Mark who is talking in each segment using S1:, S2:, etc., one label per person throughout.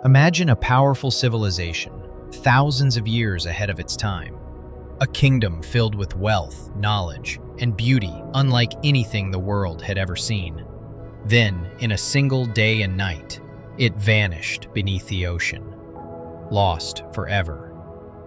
S1: Imagine a powerful civilization, thousands of years ahead of its time. A kingdom filled with wealth, knowledge, and beauty unlike anything the world had ever seen. Then, in a single day and night, it vanished beneath the ocean, lost forever.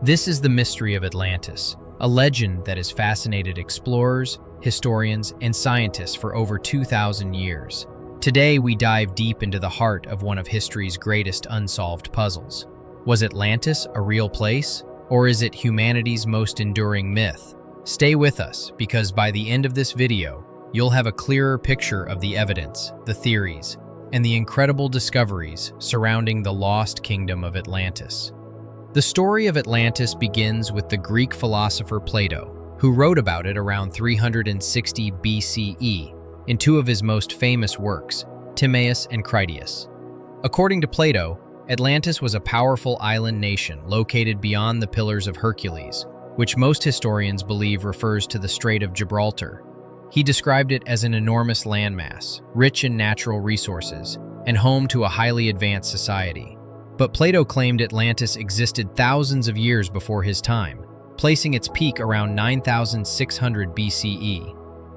S1: This is the mystery of Atlantis, a legend that has fascinated explorers, historians, and scientists for over 2,000 years. Today, we dive deep into the heart of one of history's greatest unsolved puzzles. Was Atlantis a real place, or is it humanity's most enduring myth? Stay with us, because by the end of this video, you'll have a clearer picture of the evidence, the theories, and the incredible discoveries surrounding the lost kingdom of Atlantis. The story of Atlantis begins with the Greek philosopher Plato, who wrote about it around 360 BCE in two of his most famous works, Timaeus and Critias. According to Plato, Atlantis was a powerful island nation located beyond the Pillars of Hercules, which most historians believe refers to the Strait of Gibraltar. He described it as an enormous landmass, rich in natural resources, and home to a highly advanced society. But Plato claimed Atlantis existed thousands of years before his time, placing its peak around 9,600 BCE.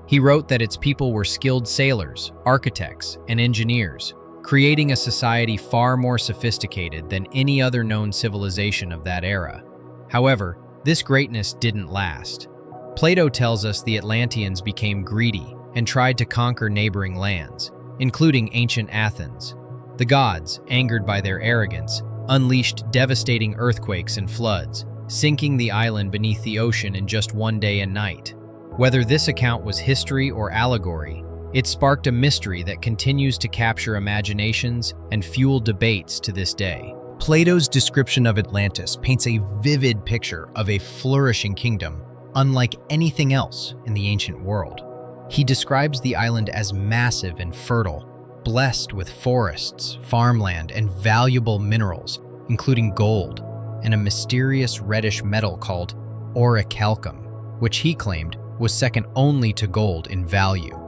S1: He wrote that its people were skilled sailors, architects, and engineers, creating a society far more sophisticated than any other known civilization of that era. However, this greatness didn't last. Plato tells us the Atlanteans became greedy and tried to conquer neighboring lands, including ancient Athens. The gods, angered by their arrogance, unleashed devastating earthquakes and floods, sinking the island beneath the ocean in just one day and night. Whether this account was history or allegory, it sparked a mystery that continues to capture imaginations and fuel debates to this day. Plato's description of Atlantis paints a vivid picture of a flourishing kingdom, unlike anything else in the ancient world. He describes the island as massive and fertile, blessed with forests, farmland, and valuable minerals, including gold and a mysterious reddish metal called orichalcum, which he claimed was second only to gold in value.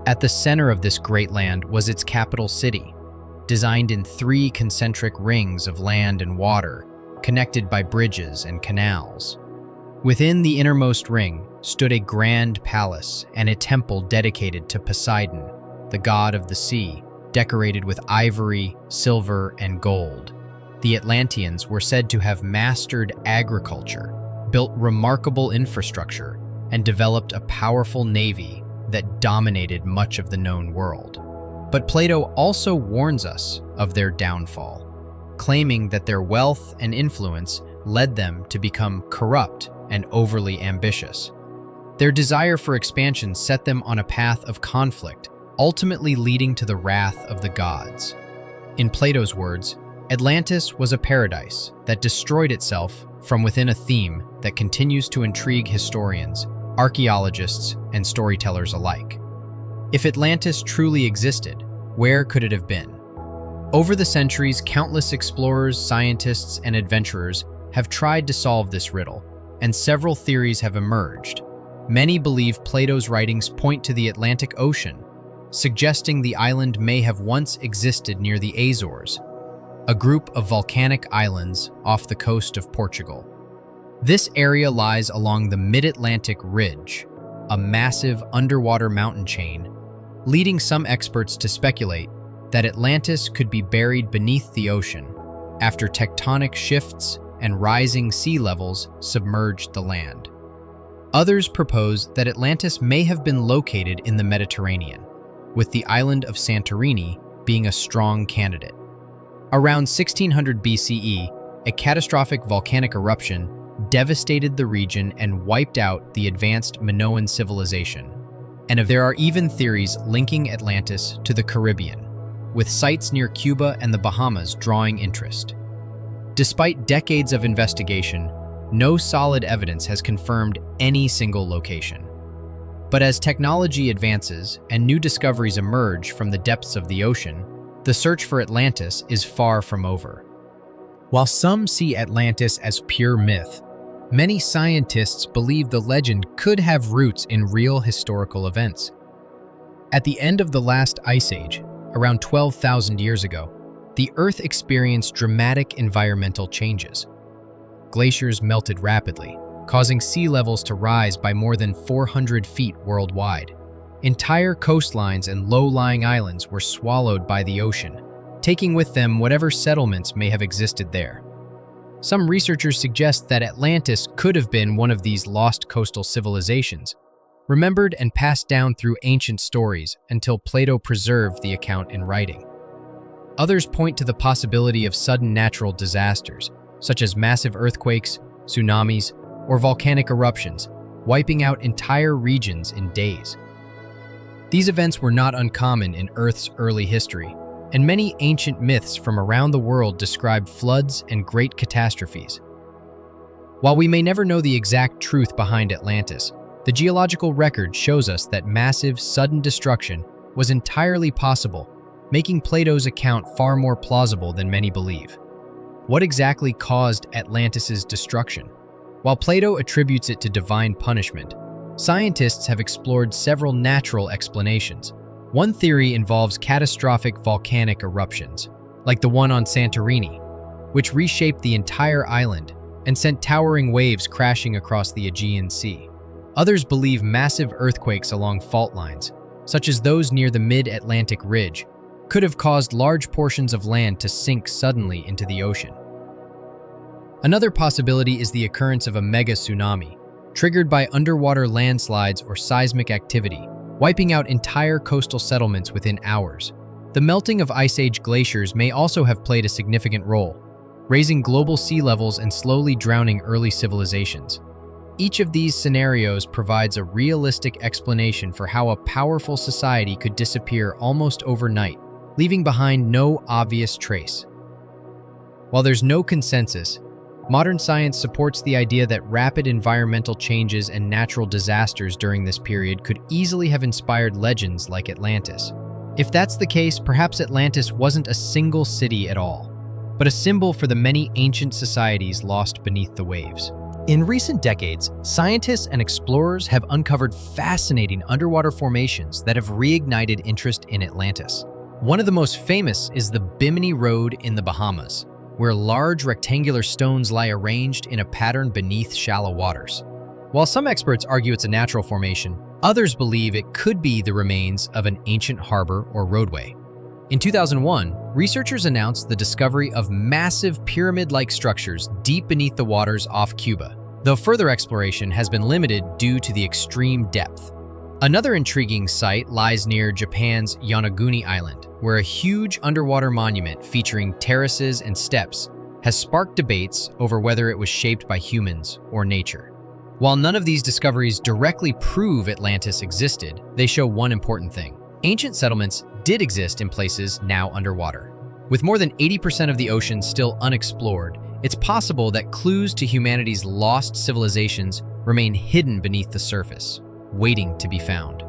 S1: At the center of this great land was its capital city, designed in 3 concentric rings of land and water, connected by bridges and canals. Within the innermost ring stood a grand palace and a temple dedicated to Poseidon, the god of the sea, decorated with ivory, silver, and gold. The Atlanteans were said to have mastered agriculture, built remarkable infrastructure, and developed a powerful navy that dominated much of the known world. But Plato also warns us of their downfall, claiming that their wealth and influence led them to become corrupt and overly ambitious. Their desire for expansion set them on a path of conflict, ultimately leading to the wrath of the gods. In Plato's words, Atlantis was a paradise that destroyed itself from within, a theme that continues to intrigue historians, archaeologists, and storytellers alike. If Atlantis truly existed, where could it have been? Over the centuries, countless explorers, scientists, and adventurers have tried to solve this riddle, and several theories have emerged. Many believe Plato's writings point to the Atlantic Ocean, suggesting the island may have once existed near the Azores, a group of volcanic islands off the coast of Portugal. This area lies along the Mid-Atlantic Ridge, a massive underwater mountain chain, leading some experts to speculate that Atlantis could be buried beneath the ocean after tectonic shifts and rising sea levels submerged the land. Others propose that Atlantis may have been located in the Mediterranean, with the island of Santorini being a strong candidate. Around 1600 BCE, a catastrophic volcanic eruption devastated the region and wiped out the advanced Minoan civilization. And there are even theories linking Atlantis to the Caribbean, with sites near Cuba and the Bahamas drawing interest. Despite decades of investigation, no solid evidence has confirmed any single location. But as technology advances and new discoveries emerge from the depths of the ocean, the search for Atlantis is far from over. While some see Atlantis as pure myth, many scientists believe the legend could have roots in real historical events. At the end of the last ice age, around 12,000 years ago, the Earth experienced dramatic environmental changes. Glaciers melted rapidly, causing sea levels to rise by more than 400 feet worldwide. Entire coastlines and low-lying islands were swallowed by the ocean, taking with them whatever settlements may have existed there. Some researchers suggest that Atlantis could have been one of these lost coastal civilizations, remembered and passed down through ancient stories until Plato preserved the account in writing. Others point to the possibility of sudden natural disasters, such as massive earthquakes, tsunamis, or volcanic eruptions, wiping out entire regions in days. These events were not uncommon in Earth's early history, and many ancient myths from around the world describe floods and great catastrophes. While we may never know the exact truth behind Atlantis, the geological record shows us that massive, sudden destruction was entirely possible, making Plato's account far more plausible than many believe. What exactly caused Atlantis's destruction? While Plato attributes it to divine punishment, scientists have explored several natural explanations. One theory involves catastrophic volcanic eruptions, like the one on Santorini, which reshaped the entire island and sent towering waves crashing across the Aegean Sea. Others believe massive earthquakes along fault lines, such as those near the mid-Atlantic ridge, could have caused large portions of land to sink suddenly into the ocean. Another possibility is the occurrence of a mega tsunami, triggered by underwater landslides or seismic activity, wiping out entire coastal settlements within hours. The melting of Ice Age glaciers may also have played a significant role, raising global sea levels and slowly drowning early civilizations. Each of these scenarios provides a realistic explanation for how a powerful society could disappear almost overnight, leaving behind no obvious trace. While there's no consensus, modern science supports the idea that rapid environmental changes and natural disasters during this period could easily have inspired legends like Atlantis. If that's the case, perhaps Atlantis wasn't a single city at all, but a symbol for the many ancient societies lost beneath the waves. In recent decades, scientists and explorers have uncovered fascinating underwater formations that have reignited interest in Atlantis. One of the most famous is the Bimini Road in the Bahamas, where large rectangular stones lie arranged in a pattern beneath shallow waters. While some experts argue it's a natural formation, others believe it could be the remains of an ancient harbor or roadway. In 2001, researchers announced the discovery of massive pyramid-like structures deep beneath the waters off Cuba, though further exploration has been limited due to the extreme depth. Another intriguing site lies near Japan's Yonaguni Island, where a huge underwater monument featuring terraces and steps has sparked debates over whether it was shaped by humans or nature. While none of these discoveries directly prove Atlantis existed, they show one important thing. Ancient settlements did exist in places now underwater. With more than 80% of the ocean still unexplored, it's possible that clues to humanity's lost civilizations remain hidden beneath the surface, waiting to be found.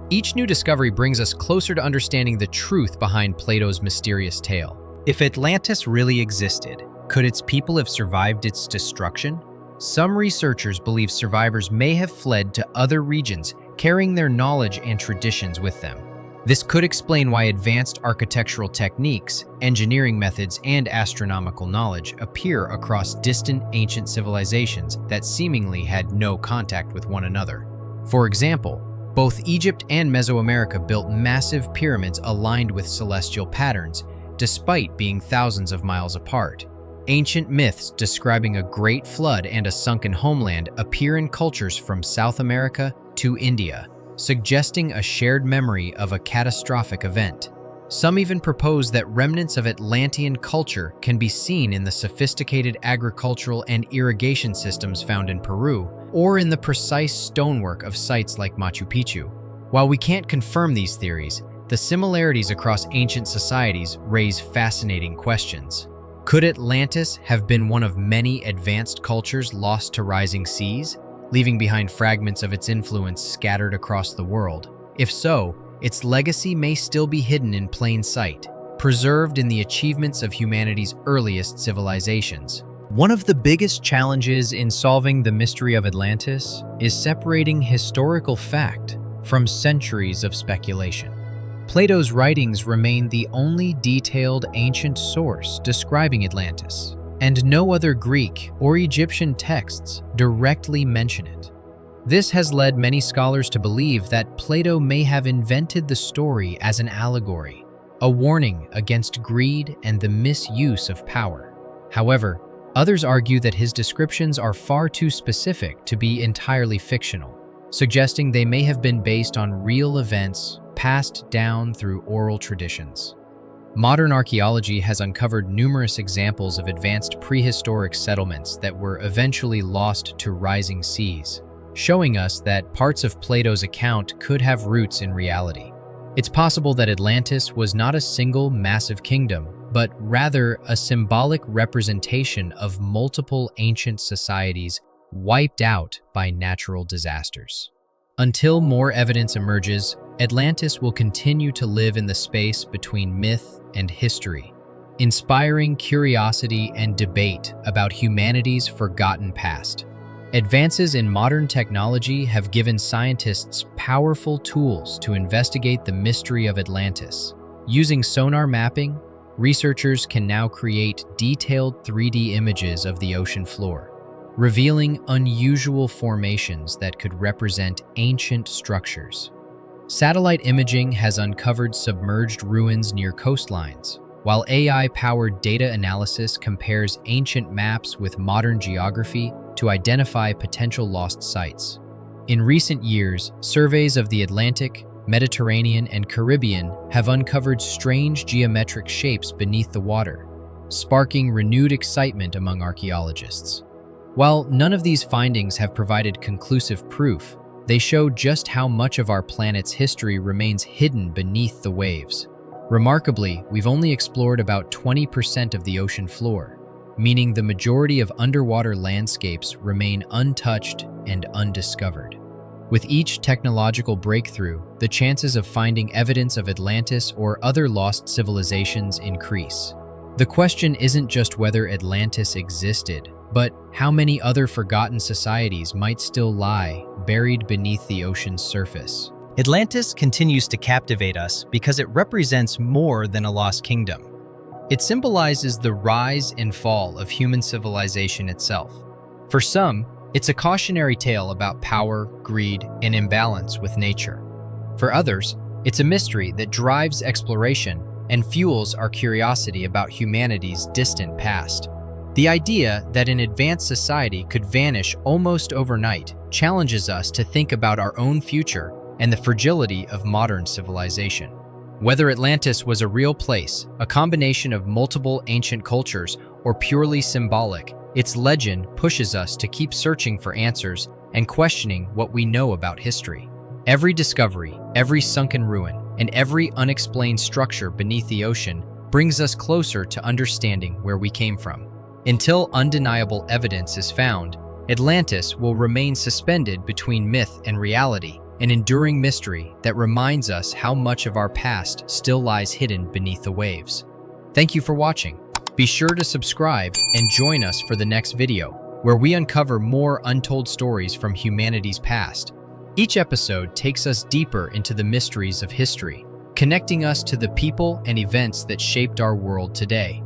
S1: Each new discovery brings us closer to understanding the truth behind Plato's mysterious tale. If Atlantis really existed, could its people have survived its destruction? Some researchers believe survivors may have fled to other regions, carrying their knowledge and traditions with them. This could explain why advanced architectural techniques, engineering methods, and astronomical knowledge appear across distant ancient civilizations that seemingly had no contact with one another. For example, both Egypt and Mesoamerica built massive pyramids aligned with celestial patterns, despite being thousands of miles apart. Ancient myths describing a great flood and a sunken homeland appear in cultures from South America to India, suggesting a shared memory of a catastrophic event. Some even propose that remnants of Atlantean culture can be seen in the sophisticated agricultural and irrigation systems found in Peru, or in the precise stonework of sites like Machu Picchu. While we can't confirm these theories, the similarities across ancient societies raise fascinating questions. Could Atlantis have been one of many advanced cultures lost to rising seas, leaving behind fragments of its influence scattered across the world? If so, its legacy may still be hidden in plain sight, preserved in the achievements of humanity's earliest civilizations. One of the biggest challenges in solving the mystery of Atlantis is separating historical fact from centuries of speculation. Plato's writings remain the only detailed ancient source describing Atlantis, and no other Greek or Egyptian texts directly mention it. This has led many scholars to believe that Plato may have invented the story as an allegory, a warning against greed and the misuse of power. However, others argue that his descriptions are far too specific to be entirely fictional, suggesting they may have been based on real events passed down through oral traditions. Modern archaeology has uncovered numerous examples of advanced prehistoric settlements that were eventually lost to rising seas, showing us that parts of Plato's account could have roots in reality. It's possible that Atlantis was not a single massive kingdom, but rather a symbolic representation of multiple ancient societies wiped out by natural disasters. Until more evidence emerges, Atlantis will continue to live in the space between myth and history, inspiring curiosity and debate about humanity's forgotten past. Advances in modern technology have given scientists powerful tools to investigate the mystery of Atlantis. Using sonar mapping, researchers can now create detailed 3D images of the ocean floor, revealing unusual formations that could represent ancient structures. Satellite imaging has uncovered submerged ruins near coastlines, while AI-powered data analysis compares ancient maps with modern geography to identify potential lost sites. In recent years, surveys of the Atlantic, Mediterranean, and Caribbean have uncovered strange geometric shapes beneath the water, sparking renewed excitement among archaeologists. While none of these findings have provided conclusive proof, they show just how much of our planet's history remains hidden beneath the waves. Remarkably, we've only explored about 20% of the ocean floor, meaning the majority of underwater landscapes remain untouched and undiscovered. With each technological breakthrough, the chances of finding evidence of Atlantis or other lost civilizations increase. The question isn't just whether Atlantis existed, but how many other forgotten societies might still lie buried beneath the ocean's surface.
S2: Atlantis continues to captivate us because it represents more than a lost kingdom. It symbolizes the rise and fall of human civilization itself. For some, it's a cautionary tale about power, greed, and imbalance with nature. For others, it's a mystery that drives exploration and fuels our curiosity about humanity's distant past. The idea that an advanced society could vanish almost overnight challenges us to think about our own future and the fragility of modern civilization. Whether Atlantis was a real place, a combination of multiple ancient cultures, or purely symbolic, its legend pushes us to keep searching for answers and questioning what we know about history. Every discovery, every sunken ruin, and every unexplained structure beneath the ocean brings us closer to understanding where we came from. Until undeniable evidence is found, Atlantis will remain suspended between myth and reality, an enduring mystery that reminds us how much of our past still lies hidden beneath the waves. Thank you for watching. Be sure to subscribe and join us for the next video, where we uncover more untold stories from humanity's past. Each episode takes us deeper into the mysteries of history, connecting us to the people and events that shaped our world today.